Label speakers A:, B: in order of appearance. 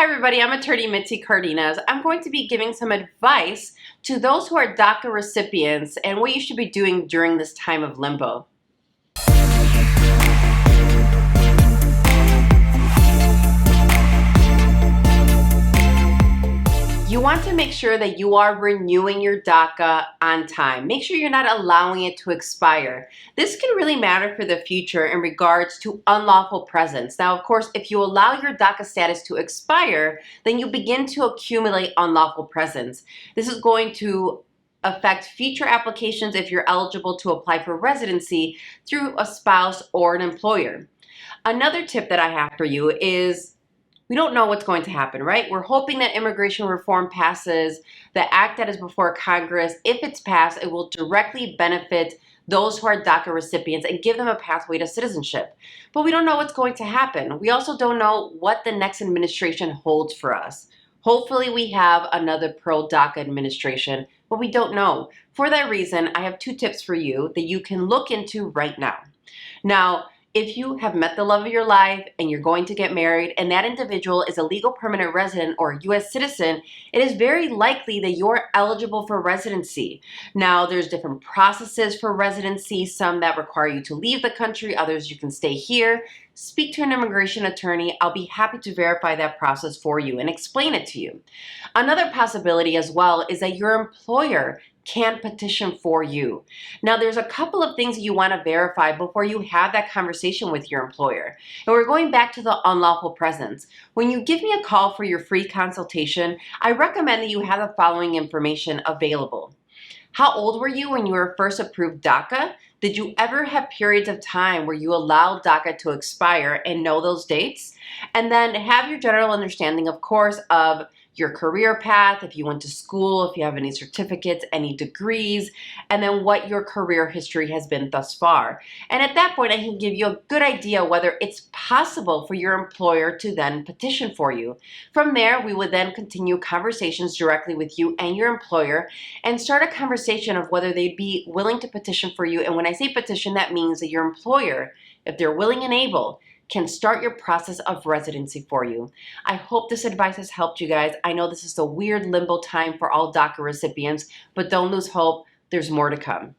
A: Hi everybody, I'm attorney Mitzi Cardenas. I'm going to be giving some advice to those who are DACA recipients and what you should be doing during this time of limbo. You want to make sure that you are renewing your DACA on time. Make sure you're not allowing it to expire. This can really matter for the future in regards to unlawful presence. Now, of course, if you allow your DACA status to expire, then you begin to accumulate unlawful presence. This is going to affect future applications if you're eligible to apply for residency through a spouse or an employer. Another tip that I have for you is we don't know what's going to happen, right? We're hoping that immigration reform passes, the act that is before Congress. If it's passed, it will directly benefit those who are DACA recipients and give them a pathway to citizenship. But we don't know what's going to happen. We also don't know what the next administration holds for us. Hopefully we have another pro-DACA administration, but we don't know. For that reason, I have two tips for you that you can look into right now. Now, if you have met the love of your life and you're going to get married and that individual is a legal permanent resident or a U.S. citizen, it is very likely that you're eligible for residency. Now, there's different processes for residency, some that require you to leave the country, others you can stay here. Speak to an immigration attorney. I'll be happy to verify that process for you and explain it to you. Another possibility as well is that your employer can petition for you. Now, there's a couple of things you want to verify before you have that conversation with your employer. And we're going back to the unlawful presence. When you give me a call for your free consultation, I recommend that you have the following information available. How old were you when you were first approved DACA? Did you ever have periods of time where you allowed DACA to expire and know those dates? And then have your general understanding, of course, of your career path, if you went to school, if you have any certificates, any degrees, and then what your career history has been thus far. And at that point, I can give you a good idea whether it's possible for your employer to then petition for you. From there, we would then continue conversations directly with you and your employer and start a conversation of whether they'd be willing to petition for you. And when I say petition, that means that your employer, if they're willing and able, can start your process of residency for you. I hope this advice has helped you guys. I know this is a weird limbo time for all DACA recipients, but don't lose hope. There's more to come.